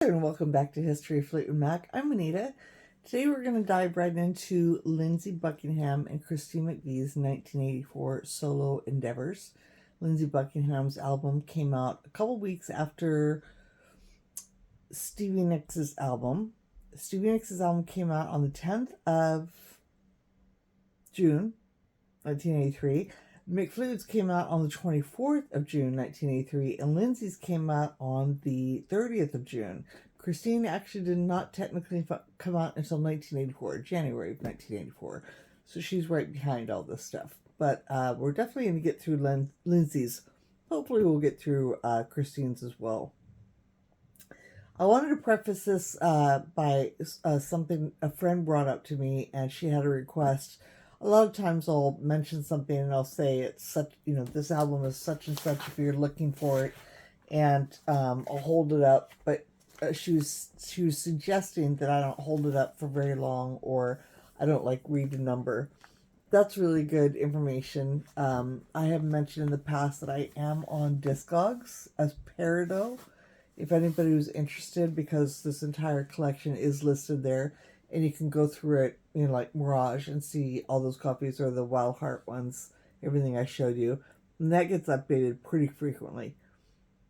And welcome back to History of Fleetwood Mac. I'm Anita. Today we're going to dive right into Lindsey Buckingham and Christine McVie's 1984 solo endeavors. Lindsey Buckingham's album came out a couple weeks after Stevie Nicks' album. Stevie Nicks' album came out on the 10th of June, 1983. McFleetwood's came out on the 24th of June, 1983, and Lindsey's came out on the 30th of June. Christine actually did not technically come out until 1984, January of 1984. So she's right behind all this stuff. But we're definitely going to get through Lindsey's. Hopefully we'll get through Christine's as well. I wanted to preface this by something a friend brought up to me, and she had a request. A lot of times I'll mention something and I'll say it's such, this album is such and such if you're looking for it, and I'll hold it up. But she was suggesting that I don't hold it up for very long, or I don't read the number. That's really good information. I have mentioned in the past that I am on Discogs as Peridot, if anybody was interested, because this entire collection is listed there. And you can go through it, like Mirage, and see all those copies, or the Wild Heart ones, everything I showed you. And that gets updated pretty frequently.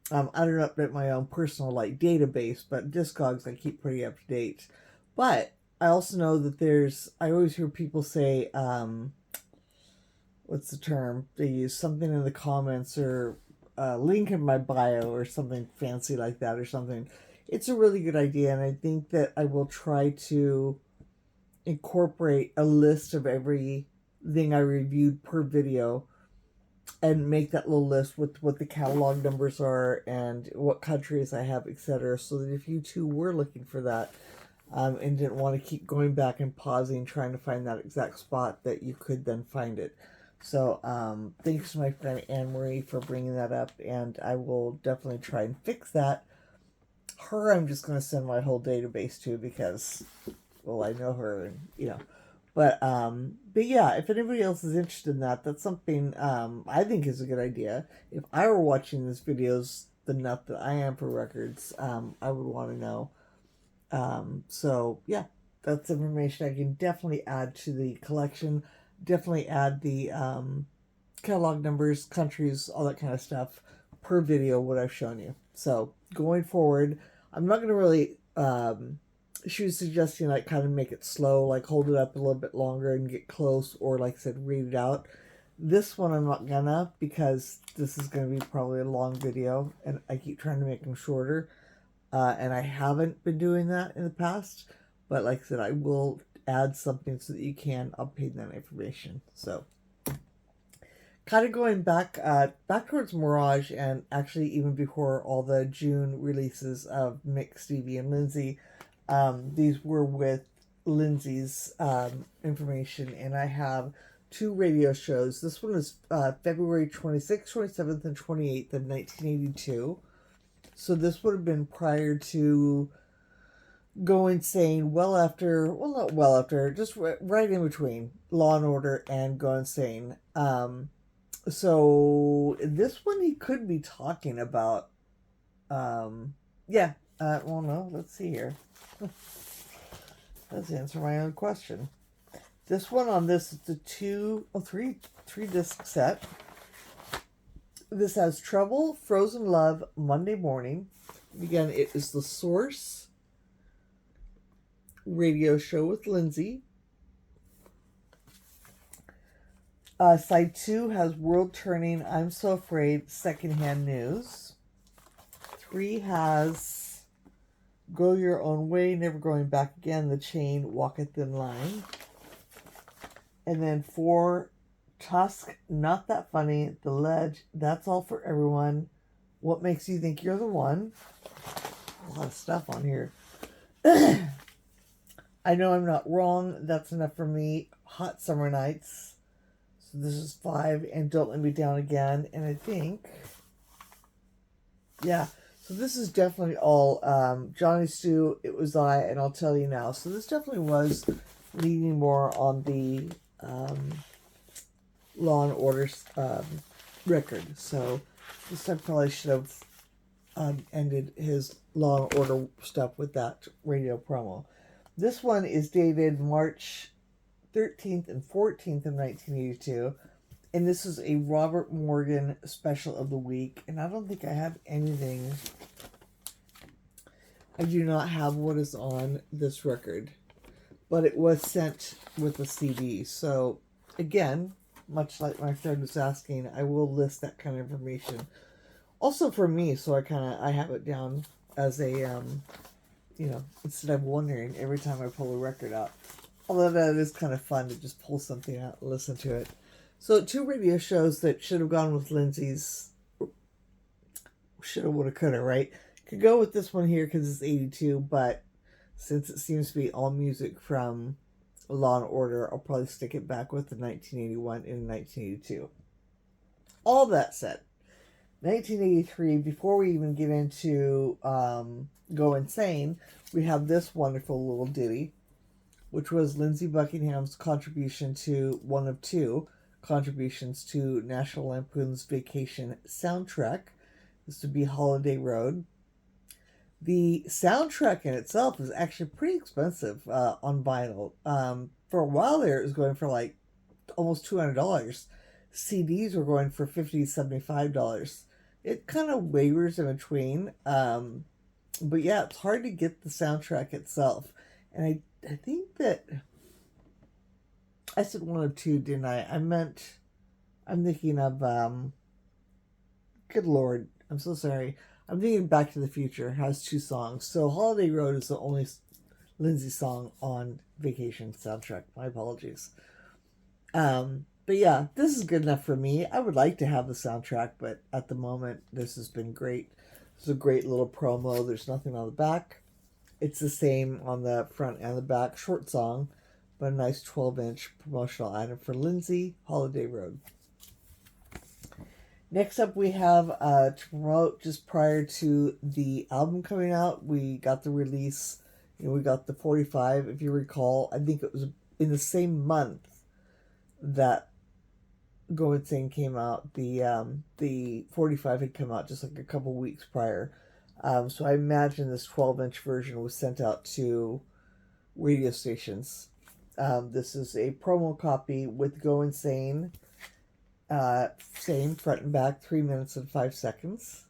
I don't update my own personal database, but Discogs I keep pretty up to date. But I also know that I always hear people say, what's the term? They use something in the comments, or link in my bio, or something fancy like that, or something. It's a really good idea, and I think that I will try to incorporate a list of everything I reviewed per video and make that little list with what the catalog numbers are and what countries I have, etc. So that if you too were looking for that and didn't want to keep going back and pausing trying to find that exact spot, that you could then find it. So thanks to my friend Anne-Marie for bringing that up, and I will definitely try and fix that. Her I'm just going to send my whole database to, because, well, I know her, and but yeah, if anybody else is interested in that, that's something I think is a good idea. If I were watching these videos the nut that I am for records, I would want to know. So yeah, that's information I can definitely add to the collection. Definitely add the catalog numbers, countries, all that kind of stuff per video, what I've shown you. So going forward, I'm not going to really, she was suggesting kind of make it slow, hold it up a little bit longer and get close, or like I said, read it out. This one I'm not gonna, because this is going to be probably a long video, and I keep trying to make them shorter, and I haven't been doing that in the past, but like I said, I will add something so that you can update that information. So kind of going back towards Mirage, and actually even before all the June releases of Mick, Stevie, and Lindsey, these were with Lindsey's information, and I have 2 radio shows. This one is February 26th, 27th, and 28th of 1982. So this would have been prior to Go Insane, not well after, just right in between Law and Order and Go Insane. So this one he could be talking about, well, no, let's see here. Let's answer my own question. This one on this, it's a three disc set. This has Trouble, Frozen Love, Monday Morning. Again, it is the Source radio show with Lindsey. Side 2 has World Turning, I'm So Afraid, Secondhand News. 3 has Go Your Own Way, Never Going Back Again, The Chain, Walk a Thin Line. And then 4, Tusk, Not That Funny, The Ledge, That's All for Everyone, What Makes You Think You're the One. A lot of stuff on here. I Know I'm Not Wrong, That's Enough for Me, Hot Summer Nights. So this is 5, and Don't Let Me Down Again. And I think, yeah, so this is definitely all Johnny Stew, It Was I, and I'll Tell You Now. So this definitely was leaning more on the Law and Order record. So this I probably should have ended his Law and Order stuff with that radio promo. This one is dated March 13th and 14th of 1982. And this is a Robert Morgan special of the week. And I don't think I have anything. I do not have what is on this record. But it was sent with a CD. So, again, much like my friend was asking, I will list that kind of information. Also for me, so I have it down as a, instead of wondering every time I pull a record out. Although that is kind of fun to just pull something out and listen to it. So 2 radio shows that should have gone with Lindsey's shoulda, woulda, coulda, right? Could go with this one here because it's 82, but since it seems to be all music from Law and Order, I'll probably stick it back with the 1981 and 1982. All that said, 1983, before we even get into Go Insane, we have this wonderful little ditty, which was Lindsey Buckingham's contribution to one of 2 contributions to National Lampoon's Vacation soundtrack. This would be Holiday Road. The soundtrack in itself is actually pretty expensive on vinyl. For a while there, it was going for like almost $200. CDs were going for $50 to $75. It kind of wavers in between. But yeah, it's hard to get the soundtrack itself. And I think that I said one of 2, didn't I? I'm thinking of, good Lord, I'm so sorry. I'm thinking Back to the Future. It has 2 songs. So Holiday Road is the only Lindsey song on Vacation soundtrack. My apologies. But yeah, this is good enough for me. I would like to have the soundtrack, but at the moment, this has been great. It's a great little promo. There's nothing on the back. It's the same on the front and the back. Short song, but a nice 12-inch promotional item for Lindsey, Holiday Road. Next up, we have to promote just prior to the album coming out. We got the release. We got the 45. If you recall, I think it was in the same month that Go Insane came out. The 45 had come out just like a couple weeks prior. So I imagine this 12-inch version was sent out to radio stations. This is a promo copy with Go Insane. Same front and back, 3 minutes and 5 seconds.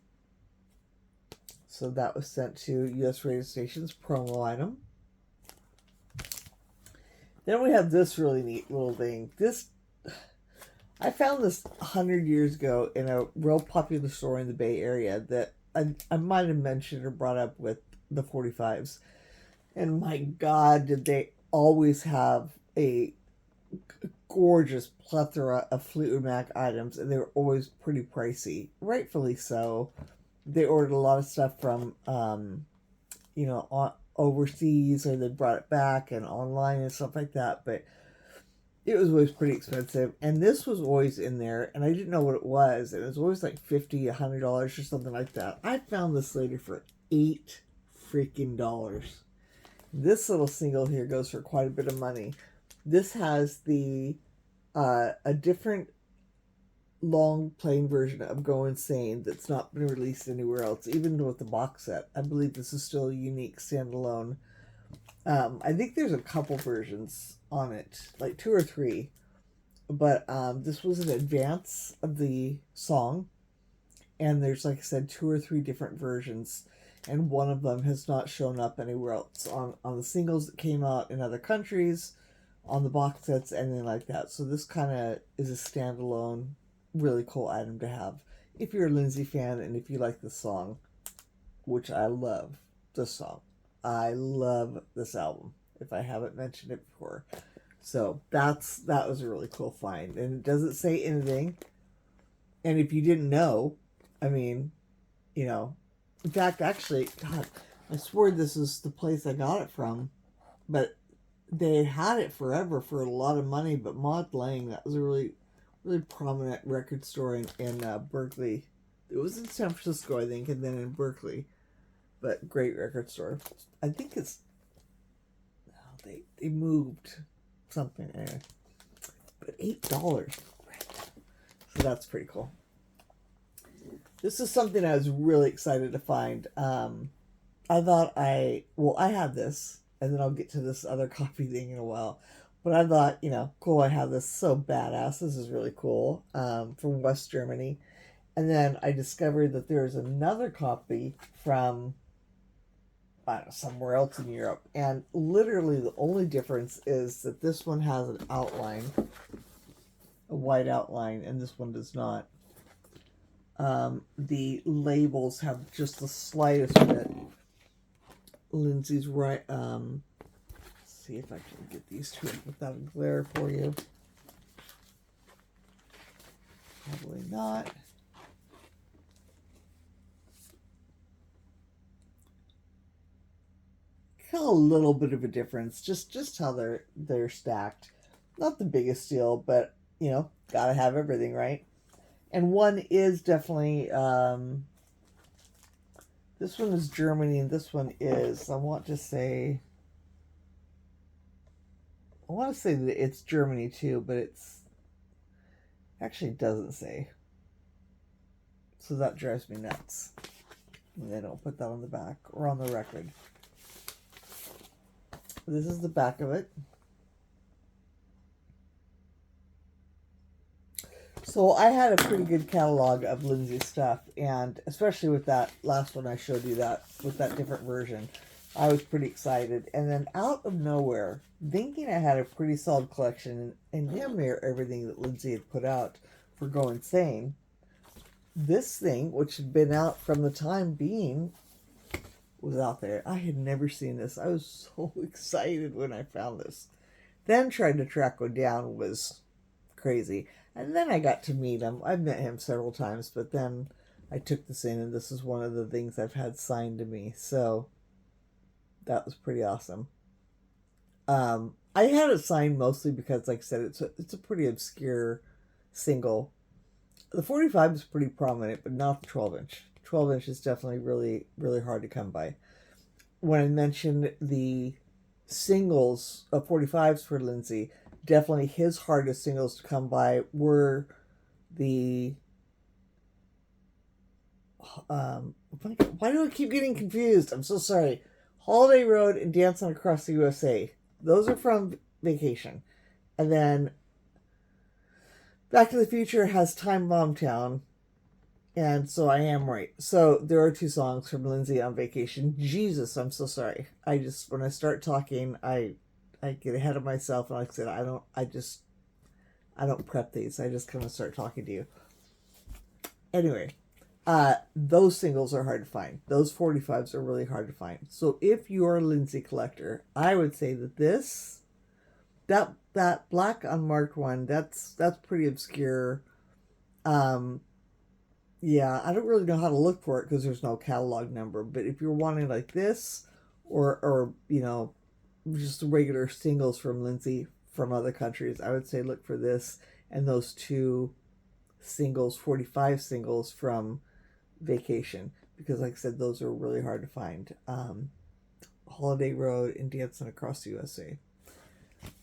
So that was sent to U.S. radio stations, promo item. Then we have this really neat little thing. I found this 100 years ago in a real popular store in the Bay Area that I might have mentioned or brought up with the 45s. And my God, did they always have a gorgeous plethora of Fleetwood Mac items, and they were always pretty pricey. Rightfully so. They ordered a lot of stuff from, overseas, or they brought it back and online and stuff like that, but it was always pretty expensive. And this was always in there, and I didn't know what it was. It was always like $50, $100 or something like that. I found this later for $8 freaking dollars. This little single here goes for quite a bit of money. This has a different long playing version of Go Insane that's not been released anywhere else, even with the box set. I believe this is still a unique standalone. I think there's a couple versions on it, like 2 or 3, but this was an advance of the song, and there's, like I said, 2 or 3 different versions, and one of them has not shown up anywhere else on the singles that came out in other countries, on the box sets, anything like that. So this kind of is a standalone, really cool item to have if you're a Lindsey fan and if you like the song, which I love this song. I love this album, if I haven't mentioned it before. So that was a really cool find. And it doesn't say anything. And if you didn't know, I mean, in fact, actually, God, I swore this is the place I got it from, but they had it forever for a lot of money. But Maud Lang, that was a really, really prominent record store in Berkeley. It was in San Francisco, I think, and then in Berkeley. But great record store. I think it's... They moved something anyway. But $8. So that's pretty cool. This is something I was really excited to find. I thought I have this, and then I'll get to this other copy thing in a while. But I thought, cool, I have this, so badass. This is really cool, from West Germany. And then I discovered that there's another copy from, I don't know, somewhere else in Europe. And literally the only difference is that this one has an outline, a white outline, and this one does not. The labels have just the slightest bit. Lindsay's right. See if I can get these two without a glare for you. Probably not. Got a little bit of a difference, just how they're stacked. Not the biggest deal, but gotta have everything, right? And one is definitely this one is Germany, and this one is, I want to say that it's Germany too, but it's actually doesn't say. So that drives me nuts. And they don't put that on the back or on the record. This is the back of it. So I had a pretty good catalog of Lindsay stuff, and especially with that last one I showed you, that with that different version, I was pretty excited. And then out of nowhere, thinking I had a pretty solid collection, and damn near everything that Lindsay had put out for Go Insane, this thing, which had been out from the time being, was out there. I had never seen this. I was so excited when I found this. Then trying to track one down was crazy. And then I got to meet him. I've met him several times, but then I took this in, and this is one of the things I've had signed to me. So that was pretty awesome. I had it signed mostly because, like I said, it's a pretty obscure single. The 45 is pretty prominent, but not the 12-inch. 12-inch is definitely really, really hard to come by. When I mentioned the singles of 45s for Lindsay, definitely his hardest singles to come by were the why do I keep getting confused? I'm so sorry. Holiday Road and Dancing Across the USA. Those are from Vacation. And then Back to the Future has Time Bomb Town. And so I am right. So there are two songs from Lindsay on Vacation. Jesus, I'm so sorry. When I start talking, I get ahead of myself, and like I said, I don't prep these. I just kind of start talking to you. Anyway, those singles are hard to find. Those 45s are really hard to find. So if you're a Lindsay collector, I would say that that black unmarked one, that's pretty obscure. Yeah, I don't really know how to look for it because there's no catalog number. But if you're wanting like this, or just regular singles from Lindsay from other countries, I would say look for this and those two singles, 45 singles from Vacation, because like I said, those are really hard to find. Holiday Road and Dancing Across the USA.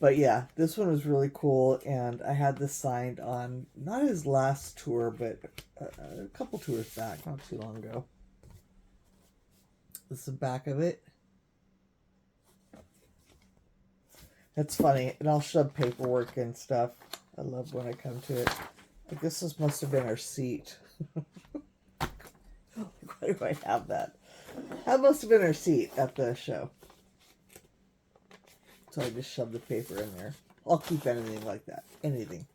But yeah, this one was really cool, and I had this signed on not his last tour, but a couple tours back, not too long ago. This is the back of it. That's funny, and I'll shove paperwork and stuff. I love when I come to it. I guess this must have been our seat. Why do I have that? That must have been our seat at the show. So I just shoved the paper in there. I'll keep anything like that. Anything.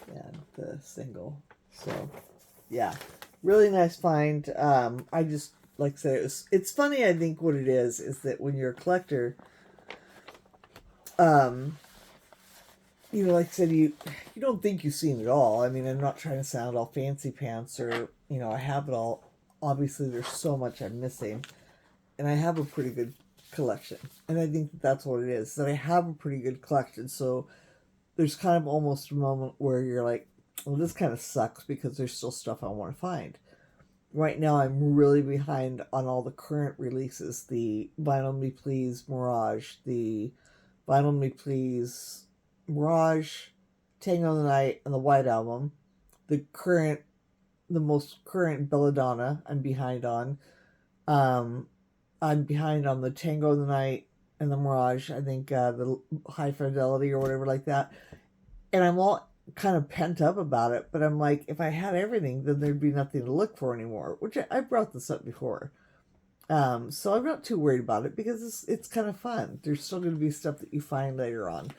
And the single. So, yeah. Really nice find. I just, like I said, it's funny, I think, what it is that when you're a collector, like I said, you don't think you've seen it all. I mean, I'm not trying to sound all fancy pants or, I have it all. Obviously, there's so much I'm missing. And I have a pretty good collection. And I think that's what it is, that I have a pretty good collection. So there's kind of almost a moment where you're like, well, this kind of sucks because there's still stuff I want to find. Right now, I'm really behind on all the current releases. The Vinyl Me Please Mirage, the Vinyl Me Please Mirage, Tango in the Night, and the White Album. The current the most current Belladonna I'm behind on. Um, I'm behind on the Tango of the Night and the Mirage. I think the High Fidelity or whatever like that. And I'm all kind of pent up about it. But I'm like, if I had everything, then there'd be nothing to look for anymore. Which I brought this up before. So I'm not too worried about it because it's kind of fun. There's still going to be stuff that you find later on.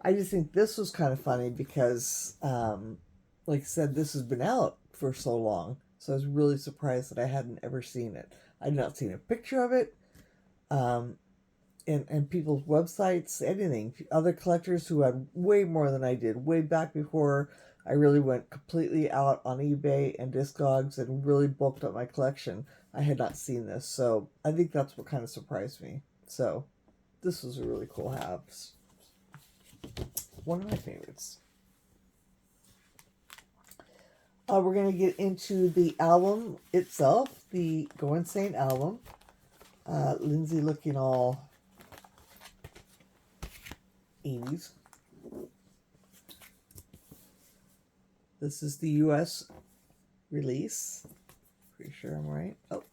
I just think this was kind of funny because, like I said, this has been out for so long. So I was really surprised that I hadn't ever seen it. I'd not seen a picture of it. And people's websites, anything. Other collectors who had way more than I did, way back before I really went completely out on eBay and Discogs and really bulked up my collection. I had not seen this, so I think that's what kind of surprised me. So this was a really cool Habs. One of my favorites. We're going to get into the album itself, the Go Insane album. Lindsey looking all 80s. This is the US release. Pretty sure I'm right. Oh,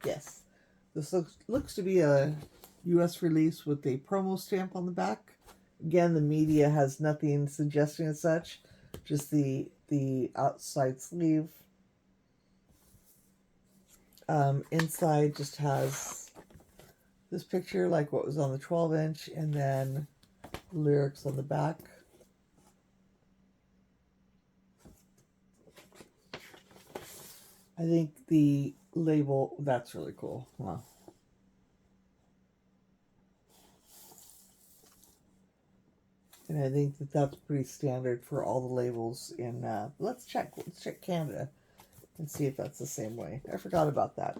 yes. This looks to be a US release with a promo stamp on the back. Again, the media has nothing suggesting as such. Just the outside sleeve. Inside just has this picture like what was on the 12-inch and then lyrics on the back. I think the label, that's really cool. Wow. And I think that that's pretty standard for all the labels in, let's check Canada and see if that's the same way. I forgot about that.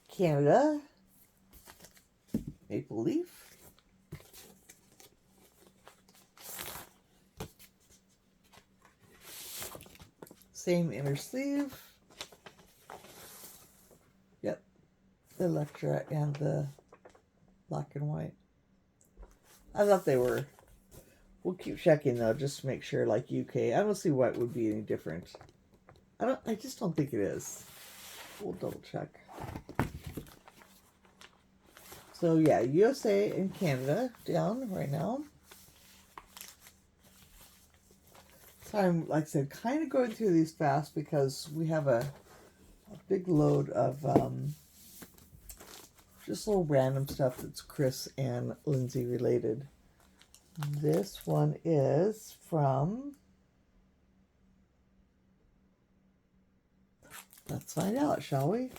Canada, Maple Leaf. Same inner sleeve. Yep. The Electra and the black and white. I thought they were. We'll keep checking though, just to make sure, like UK. I don't see why it would be any different. I just don't think it is. We'll double check. So yeah, USA and Canada down right now. So I'm, like I said, kind of going through these fast because we have a big load of just little random stuff that's Chris and Lindsey related. This one is from, let's find out, shall we?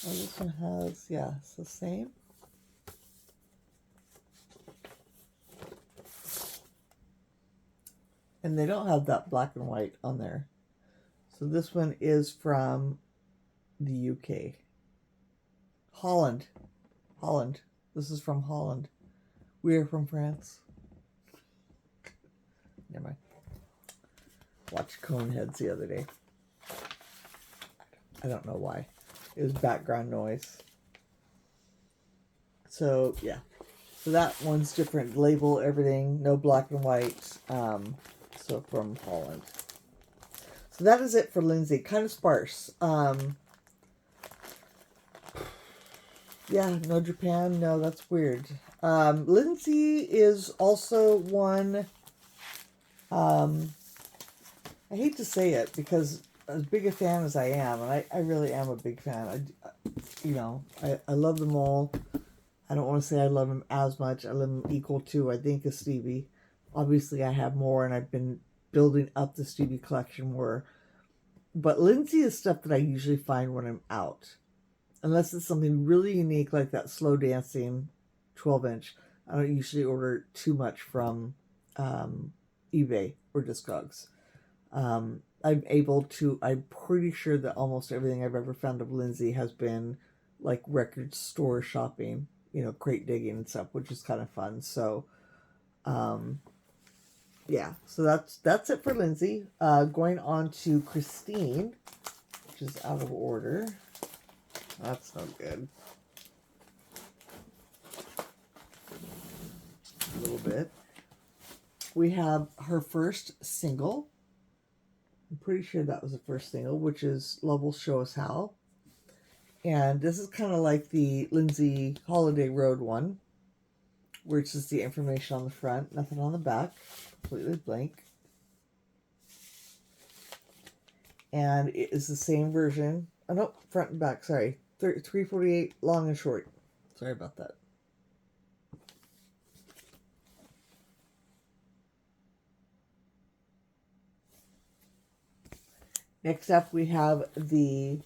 Oh, this one has, yeah, it's the same. And they don't have that black and white on there. So this one is from the UK. Holland. This is from Holland. We are from France. Never mind. Watched Coneheads the other day. I don't know why. It was background noise. So, yeah. So that one's different. Label, everything. No black and white. So from Holland. So that is it for Lindsey. Kind of sparse. Yeah, no Japan. No, that's weird. Lindsey is also one. I hate to say it because as big a fan as I am, and I really am a big fan. I love them all. I don't want to say I love them as much. I love them equal to, I think, as Stevie. Obviously, I have more, and I've been building up the Stevie collection more. But Lindsey is stuff that I usually find when I'm out. Unless it's something really unique like that slow dancing 12-inch. I don't usually order too much from eBay or Discogs. I'm pretty sure that almost everything I've ever found of Lindsey has been like record store shopping, crate digging and stuff, which is kind of fun. So, yeah, so that's it for Lindsey. Going on to Christine, which is out of order. That's no good. A little bit. We have her first single. I'm pretty sure that was the first single, which is Love Will Show Us How. And this is kind of like the Lindsey Holiday Road one, which is the information on the front, nothing on the back, completely blank. And it is the same version. Oh, no, front and back, sorry. 348 long and short. Sorry about that. Next up, we have the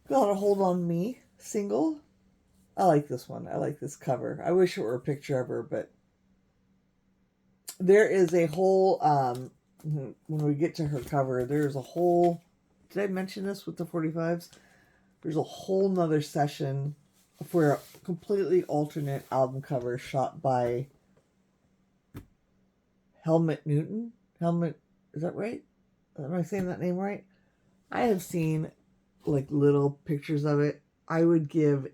Gotta Hold On Me single. I like this one. I like this cover. I wish it were a picture of her, but there is a whole, when we get to her cover, there's a whole, did I mention this with the 45s? There's a whole nother session for a completely alternate album cover shot by Helmut Newton. Helmut, is that right? Am I saying that name right? I have seen like little pictures of it. I would give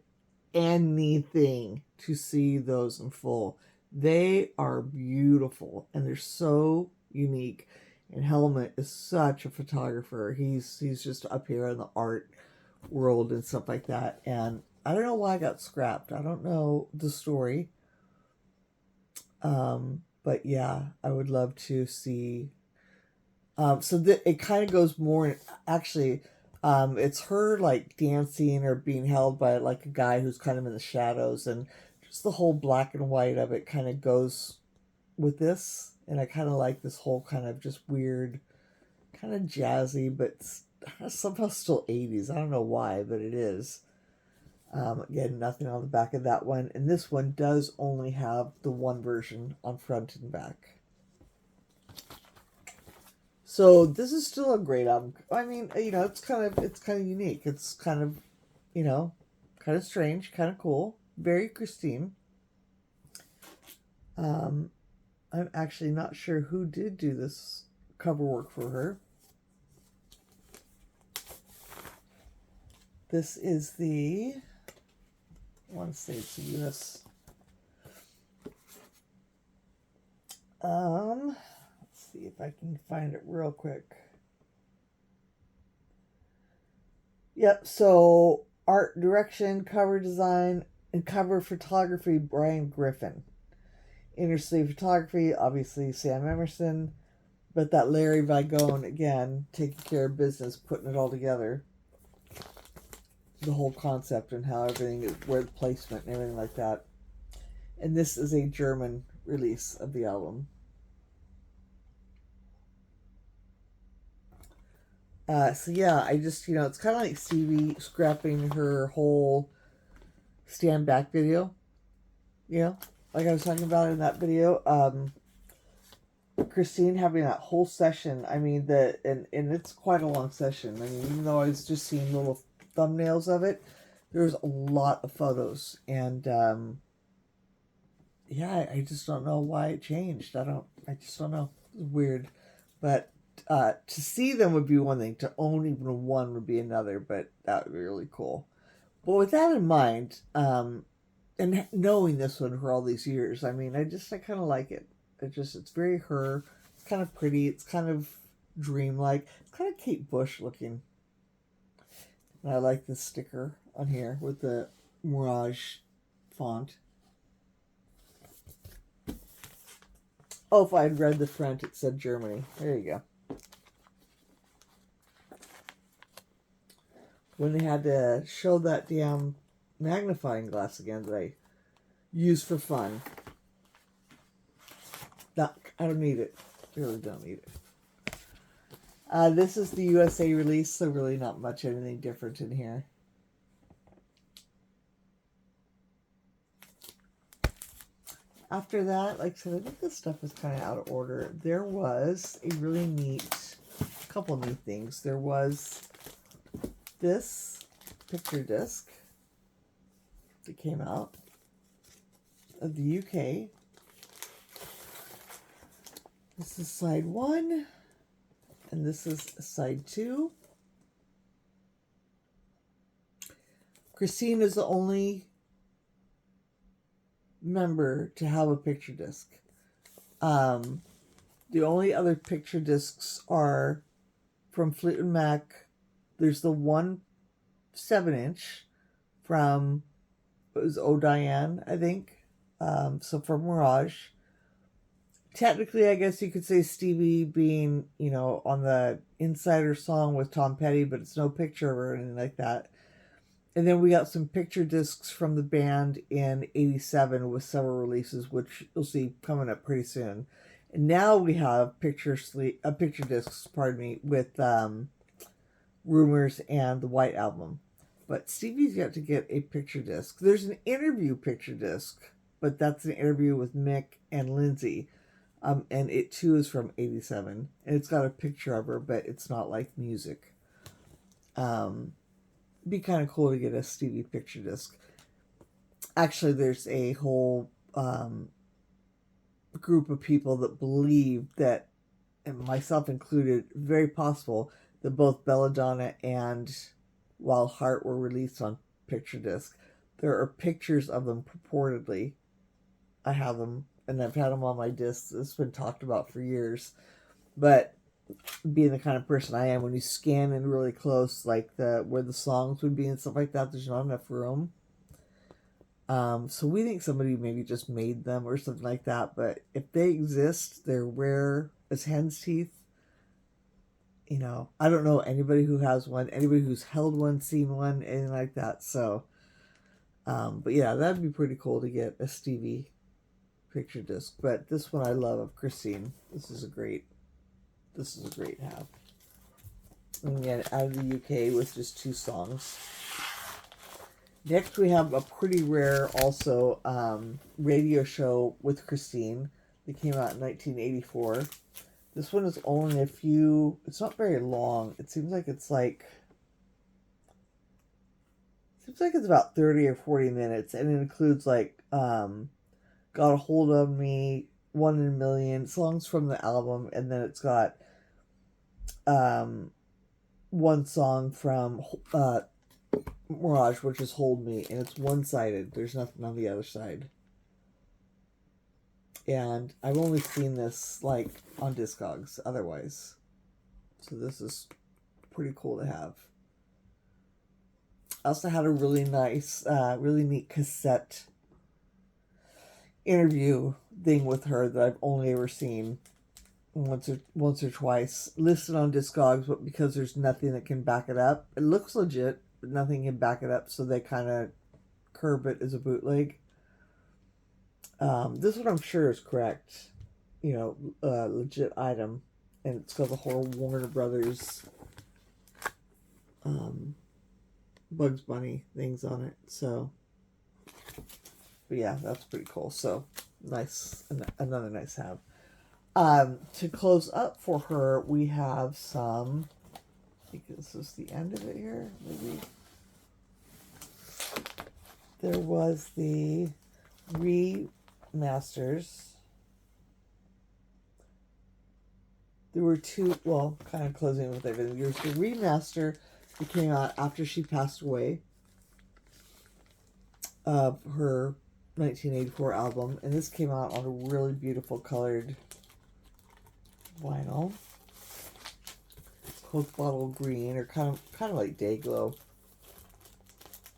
anything to see those in full. They are beautiful and they're so unique. And Helmut is such a photographer. He's just up here in the art world and stuff like that. And I don't know why I got scrapped. I don't know the story. But yeah, I would love to see. So it kind of goes more, actually, it's her like dancing or being held by like a guy who's kind of in the shadows, and just the whole black and white of it kind of goes with this. And I kind of like this whole kind of just weird, kind of jazzy, but somehow still 80s. I don't know why, but it is. Again, nothing on the back of that one. And this one does only have the one version on front and back. So this is still a great album. I mean, it's kind of unique. It's kind of, kind of strange, kind of cool. Very Christine. I'm actually not sure who did do this cover work for her. This is the, I want to say it's the US. Let's see if I can find it real quick. Yep, so art direction, cover design, and cover photography, Brian Griffin. Inner sleeve photography, obviously Sam Emerson, but that Larry Vigone, again, taking care of business, putting it all together. The whole concept and how everything is, where the placement and everything like that. And this is a German release of the album. So yeah, I just, it's kind of like Stevie scrapping her whole stand back video. Like I was talking about in that video. Christine having that whole session. I mean, and it's quite a long session. I mean, even though I was just seeing little thumbnails of it, there's a lot of photos. And yeah, I just don't know why it changed. I just don't know. It's weird. But to see them would be one thing. To own even one would be another. But that would be really cool. But with that in mind, and knowing this one for all these years, I mean, I kind of like it. It's very her. It's kind of pretty. It's kind of dreamlike. It's kind of Kate Bush looking. And I like this sticker on here with the Mirage font. Oh, if I had read the front, it said Germany. There you go. When they had to show that damn magnifying glass again that I used for fun. I don't need it. I really don't need it. This is the USA release, so really not much anything different in here. After that, like I said, I think this stuff is kind of out of order. There was a really neat, couple neat things. There was this picture disc that came out of the UK. This is side 1, and this is side 2. Christine is the only member to have a picture disc. The only other picture discs are from Fleetwood Mac. There's the 1 7-inch from, it was Oh Diane, I think. So from Mirage. Technically, I guess you could say Stevie being, on the Insider song with Tom Petty, but it's no picture or anything like that. And then we got some picture discs from the band in '87 with several releases, which you'll see coming up pretty soon. And now we have picture discs, with Rumors and the White Album. But Stevie's got to get a picture disc. There's an interview picture disc, but that's an interview with Mick and Lindsey. And it too is from '87. And it's got a picture of her, but it's not like music. Be kind of cool to get a Stevie picture disc. Actually, there's a whole group of people that believe that, and myself included, very possible that both Belladonna and Wild Heart were released on picture disc. There are pictures of them purportedly. I have them, and I've had them on my discs. It's been talked about for years. But being the kind of person I am, when you scan in really close, like where the songs would be and stuff like that, there's not enough room. So we think somebody maybe just made them or something like that. But if they exist, they're rare as hen's teeth. I don't know anybody who has one, anybody who's held one, seen one, anything like that. So, but yeah, that'd be pretty cool to get a Stevie picture disc. But this one I love, of Christine. This is a great have. And again, out of the UK with just 2 songs. Next we have a pretty rare also radio show with Christine that came out in 1984. This one is only it's not very long. It seems like it's about 30 or 40 minutes, and it includes Got a Hold of Me, 1 in a Million, songs from the album, and then it's got one song from Mirage, which is Hold Me, and it's one-sided. There's nothing on the other side. And I've only seen this on Discogs otherwise. So this is pretty cool to have. I also had a really nice, really neat cassette interview thing with her that I've only ever seen once or twice, listed on Discogs, but because there's nothing that can back it up, it looks legit, but nothing can back it up, so they kind of curb it as a bootleg. This one I'm sure is correct, legit item, and it's got the whole Warner Brothers Bugs Bunny things on it. So, but yeah, that's pretty cool. So nice, another nice have. To close up for her, we have some, I think this is the end of it here, maybe. There was the remasters. There were 2, well, kind of closing with everything. There's the remaster that came out after she passed away of her 1984 album, and this came out on a really beautiful colored vinyl, Coke bottle green, or kind of like day glow.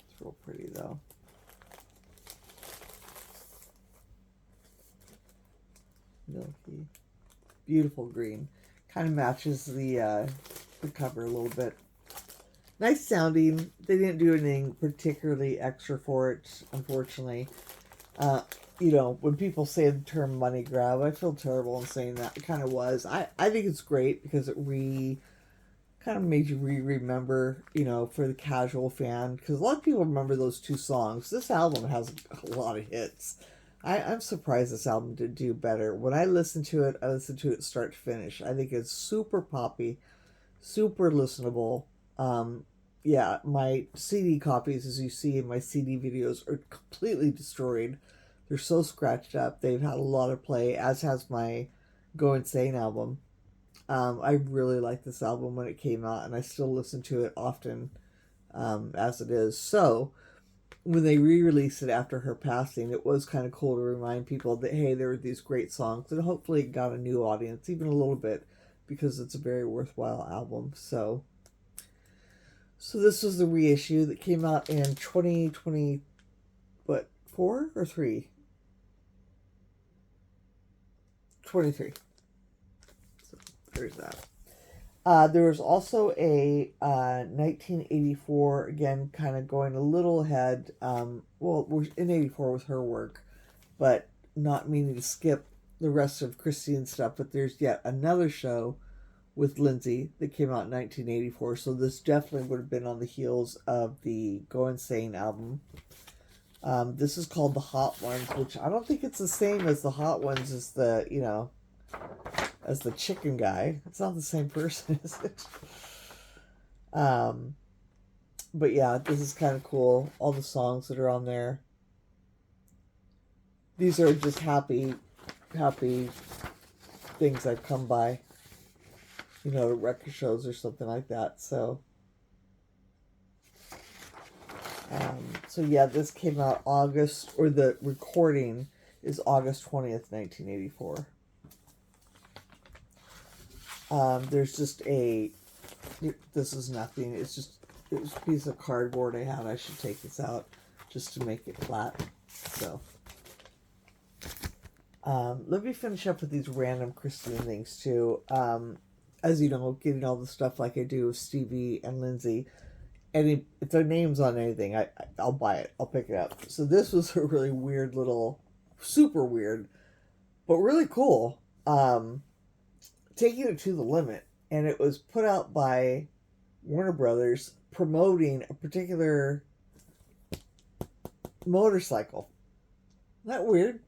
It's real pretty though. Milky, beautiful green. Kind of matches the cover a little bit. Nice sounding. They didn't do anything particularly extra for it, unfortunately. When people say the term money grab, I feel terrible in saying that. It kind of was. I think it's great because it kind of made you remember, for the casual fan. Because a lot of people remember those 2 songs. This album has a lot of hits. I'm surprised this album didn't do better. When I listen to it start to finish. I think it's super poppy, super listenable. Yeah, my CD copies, as you see in my CD videos, are completely destroyed. They're so scratched up. They've had a lot of play, as has my Go Insane album. I really liked this album when it came out, and I still listen to it often as it is. So, when they re-released it after her passing, it was kind of cool to remind people that, hey, there were these great songs, and hopefully it got a new audience, even a little bit, because it's a very worthwhile album. So this was the reissue that came out in 2020, what, 4 or 3? 23. So there's that. There was also a 1984, again, kind of going a little ahead. Well, in 84 with her work, but not meaning to skip the rest of Christine's stuff. But there's yet another show with Lindsey that came out in 1984. So this definitely would have been on the heels of the Go Insane album. This is called The Hot Ones, which I don't think it's the same as The Hot Ones as as the chicken guy. It's not the same person, is it? But yeah, this is kind of cool. All the songs that are on there. These are just happy things I've come by. Record shows or something like that. So yeah, this came out August, or the recording is August 20th, 1984. There's just this is nothing. It was a piece of cardboard I had. I should take this out just to make it flat. So, let me finish up with these random Christine things too. As you know, getting all the stuff like I do with Stevie and Lindsey. And if their name's on anything, I'll buy it. I'll pick it up. So this was a really weird little, super weird, but really cool. Taking it to the limit. And it was put out by Warner Brothers promoting a particular motorcycle. Isn't that weird?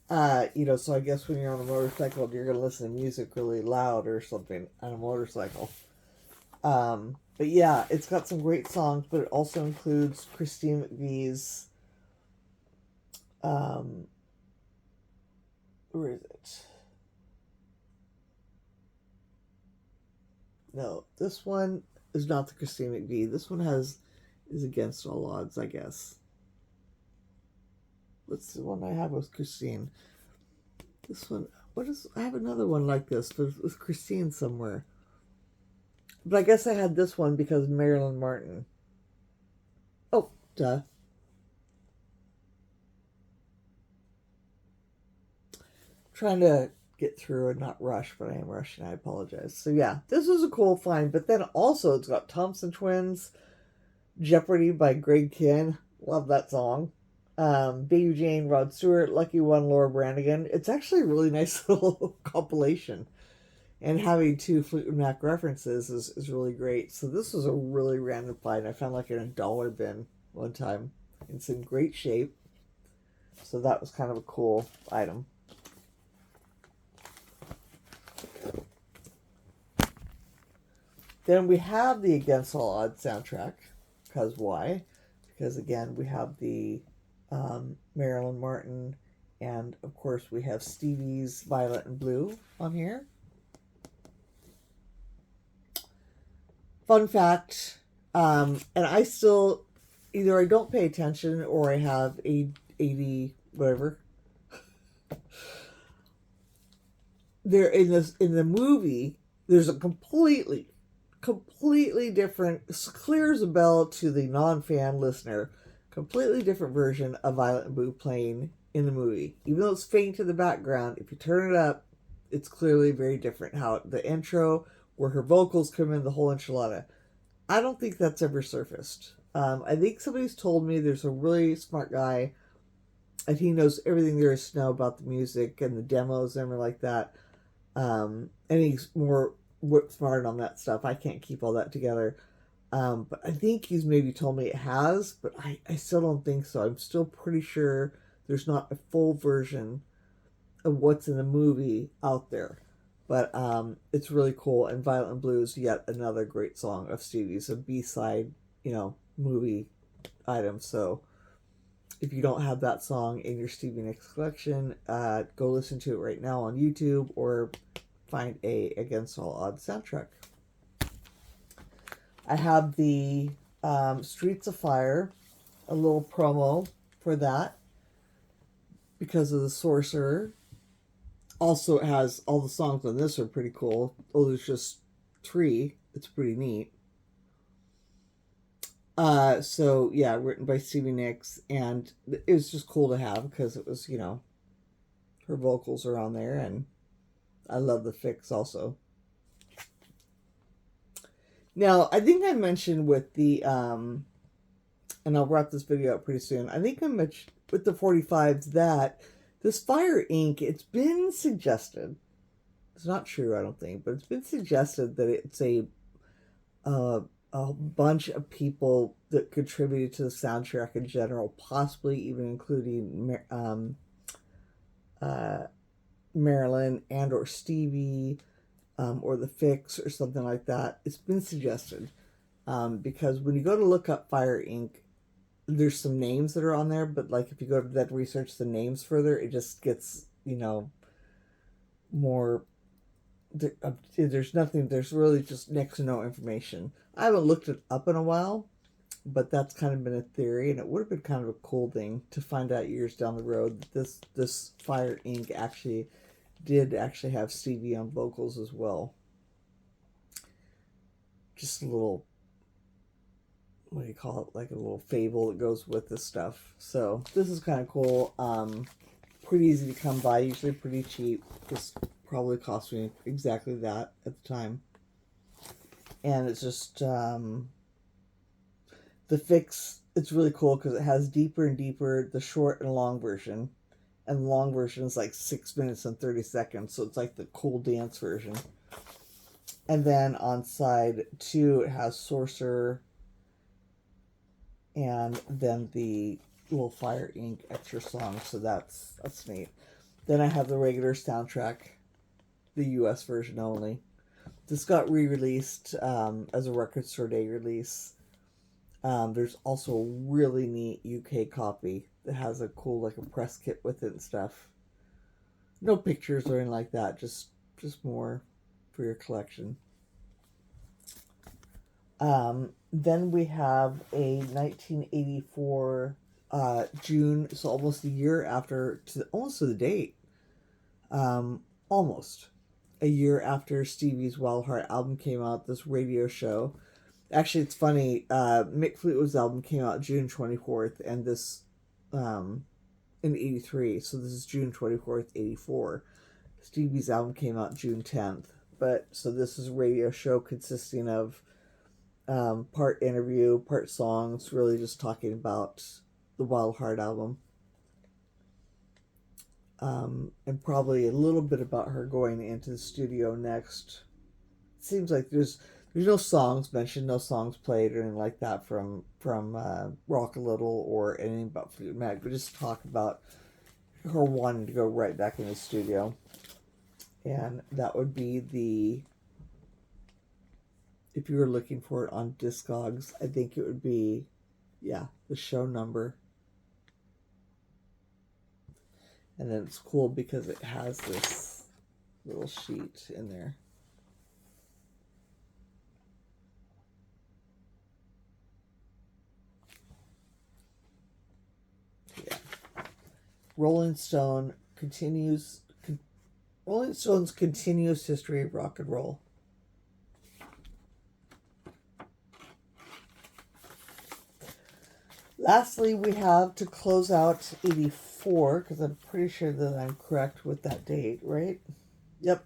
So I guess when you're on a motorcycle, you're going to listen to music really loud or something on a motorcycle. But yeah, it's got some great songs, but it also includes Christine McVie's, where is it? No, this one is not the Christine McVie. This one is Against All Odds, I guess. What's the one I have with Christine? This one, I have another one like this with Christine somewhere. But I guess I had this one because Marilyn Martin. Oh, duh. Trying to get through and not rush, but I am rushing. I apologize. So yeah, this was a cool find. But then also it's got Thompson Twins, Jeopardy by Greg Kihn. Love that song. Baby Jane, Rod Stewart, Lucky One, Laura Branigan. It's actually a really nice little compilation. And having 2 Fleetwood Mac references is really great. So this was a really random find. I found like in a dollar bin one time. It's in great shape. So that was kind of a cool item. Then we have the Against All Odds soundtrack. Because why? Because again, we have the Marilyn Martin, and of course we have Stevie's Violet and Blue on here. Fun fact, and I still, either I don't pay attention or I have 80, whatever. There in the movie, there's a completely different, clear as a bell to the non-fan listener, completely different version of Violet and Blue playing in the movie. Even though it's faint in the background, if you turn it up, it's clearly very different. How the intro, where her vocals come in, the whole enchilada. I don't think that's ever surfaced. I think somebody's told me there's a really smart guy, and he knows everything there is to know about the music and the demos and everything like that. And he's more smart on that stuff. I can't keep all that together. But I think he's maybe told me it has, but I still don't think so. I'm still pretty sure there's not a full version of what's in the movie out there. But it's really cool. And Violet and Blue is yet another great song of Stevie's, a B-side, movie item. So If you don't have that song in your Stevie Nicks collection, go listen to it right now on YouTube or find a Against All Odds soundtrack. I have the Streets of Fire, a little promo for that because of the Sorcerer. Also, it has all the songs on this are pretty cool. Oh, there's just 3. It's pretty neat. So yeah, written by Stevie Nicks, and it was just cool to have because it was, her vocals are on there, and I love the fix also. Now, I think I mentioned with the, and I'll wrap this video up pretty soon. I think I mentioned with the 45s that this fire ink, it's been suggested. It's not true, I don't think, but it's been suggested that it's a bunch of people that contributed to the soundtrack in general, possibly even including Marilyn and or Stevie, or the Fix or something like that. It's been suggested because when you go to look up Fire Inc., there's some names that are on there, but like if you go to that research the names further, it just gets, more. There's nothing, there's really just next to no information. I haven't looked it up in a while, but that's kind of been a theory, and it would have been kind of a cool thing to find out years down the road that this Fire Inc. did have Stevie on vocals as well. Just a little, what do you call it, like a little fable that goes with this stuff. So this is kind of cool. Pretty easy to come by, usually pretty cheap. This probably cost me exactly that at the time. And it's just the Fix, it's really cool because it has deeper and deeper, the short and long version. And the long version is like 6 minutes and 30 seconds, so it's like the cool dance version. And then on side 2, it has Sorcerer, and then the little Fire Inc. extra song, so that's neat. Then I have the regular soundtrack, the US version only. This got re-released as a Record Store Day release. There's also a really neat UK copy that has a cool, like a press kit with it and stuff. No pictures or anything like that, just more for your collection. Then we have a 1984 June, so almost a year after, almost to the date, almost a year after Stevie's Wild Heart album came out, this radio show. Actually, it's funny, Mick Fleetwood's album came out June 24th, and this, in 83, so this is June 24th, 84. Stevie's album came out June 10th, but, so this is a radio show consisting of part interview, part songs, really just talking about the Wild Heart album. And probably a little bit about her going into the studio next. It seems like there's no songs mentioned, no songs played or anything like that from Rock a Little or anything about Fleetwood Mac, but just talk about her wanting to go right back in the studio. And that would be if you were looking for it on Discogs, I think it would be, the show number. And then it's cool because it has this little sheet in there. Yeah. Rolling Stone's continuous history of rock and roll. Lastly, we have, to close out 84, because I'm pretty sure that I'm correct with that date, right? Yep.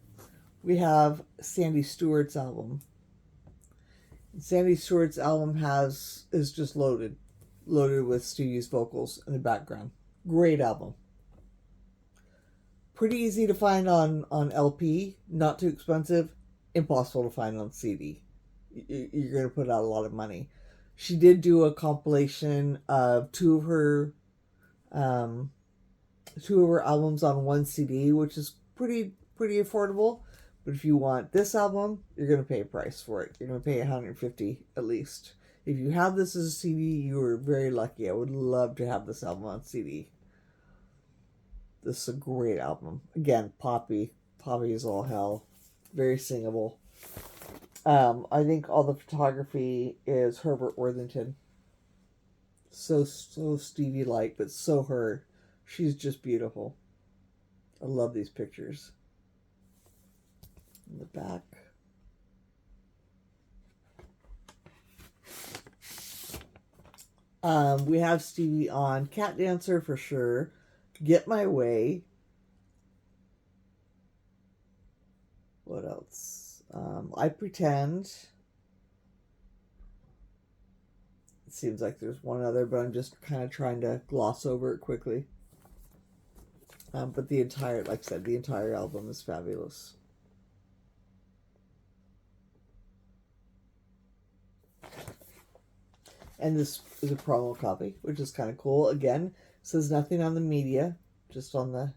We have Sandy Stewart's album. Sandy Stewart's album is just loaded with Stevie's vocals in the background. Great album. Pretty easy to find on LP, not too expensive, impossible to find on CD. You're going to put out a lot of money. She did do a compilation of two of her albums on one CD, which is pretty affordable. But if you want this album, you're going to pay a price for it. You're going to pay $150 at least. If you have this as a CD, you are very lucky. I would love to have this album on CD. This is a great album. Again, poppy. Poppy is all hell. Very singable. I think all the photography is Herbert Worthington. So Stevie-like, but so her. She's just beautiful. I love these pictures. In the back. We have Stevie on Cat Dancer for sure. Get My Way. What else? I Pretend. It seems like there's one other, but I'm just kind of trying to gloss over it quickly. But the entire, like I said, the entire album is fabulous. And this is a promo copy, which is kind of cool. Again, says nothing on the media, just on the...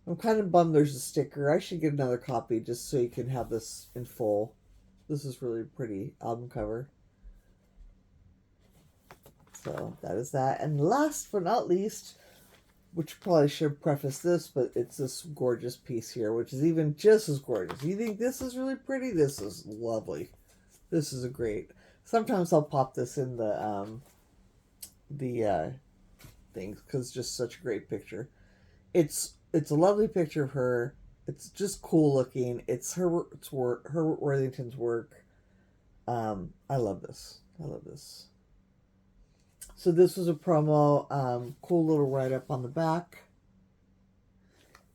I'm kind of bummed there's a sticker. I should get another copy just so you can have this in full. This is really pretty album cover. So that is that. And last but not least, which probably should preface this, but it's this gorgeous piece here, which is even just as gorgeous. You think this is really pretty? This is lovely. This is a great... Sometimes I'll pop this in the things because it's just such a great picture. It's a lovely picture of her. It's just cool looking. It's Herbert Worthington's work. I love this. I love this. So this was a promo. Cool little write-up on the back.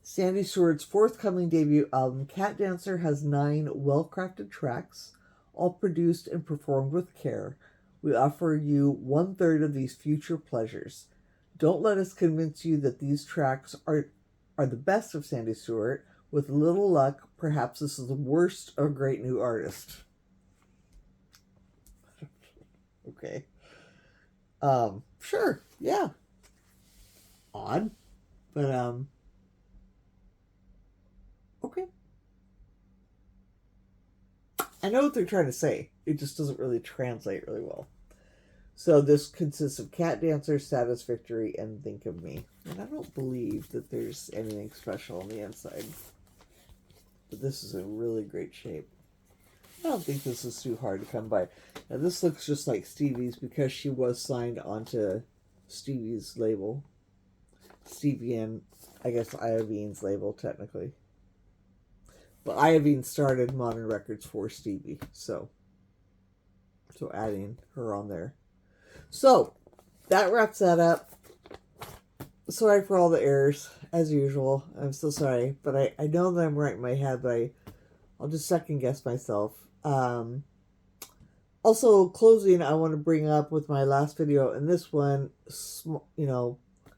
Sandy Stewart's forthcoming debut album, Cat Dancer, has 9 well-crafted tracks, all produced and performed with care. We offer you 1/3 of these future pleasures. Don't let us convince you that these tracks are the best of Sandy Stewart. With a little luck, perhaps this is the worst of a great new artist. Okay. Sure, yeah. Odd, but okay. I know what they're trying to say. It just doesn't really translate really well. So this consists of Cat Dancer, Status Victory, and Think of Me. And I don't believe that there's anything special on the inside. But this is in really great shape. I don't think this is too hard to come by. Now this looks just like Stevie's because she was signed onto Stevie's label. Stevie and, I guess, Iovine's label, technically. But Iovine started Modern Records for Stevie, so adding her on there. So, that wraps that up. Sorry for all the errors, as usual. I'm so sorry, but I know that I'm right in my head, but I'll just second guess myself. Also, closing, I want to bring up with my last video and this one,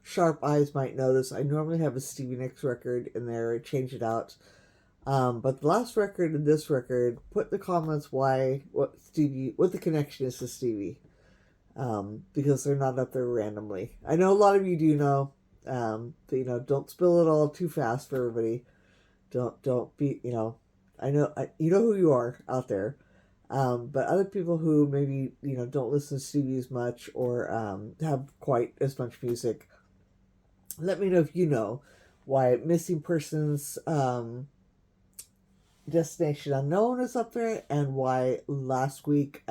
sharp eyes might notice. I normally have a Stevie Nicks record in there. I change it out. But the last record and this record, put in the comments what the connection is to Stevie. Because they're not up there randomly. I know a lot of you do know, but don't spill it all too fast for everybody. Don't be, I know, you know who you are out there. But other people who maybe, don't listen to Stevie as much or, have quite as much music, let me know if you know why Missing Persons, Destination Unknown is up there, and why last week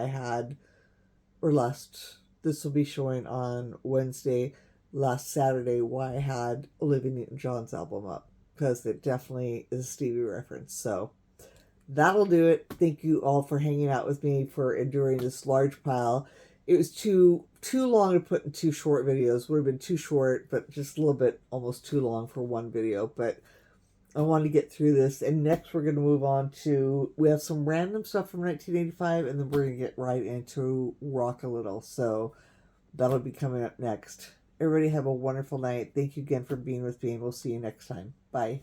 this will be showing on Wednesday, last Saturday, why I had Olivia Newton-John's album up, because it definitely is a Stevie reference. So that'll do it. Thank you all for hanging out with me, for enduring this large pile. It was too long to put in 2 short videos. Would have been too short, but just a little bit almost too long for one video. But I wanted to get through this. And next we're going to move on to, we have some random stuff from 1985, and then we're going to get right into rock a little. So that'll be coming up next. Everybody have a wonderful night. Thank you again for being with me, and we'll see you next time. Bye.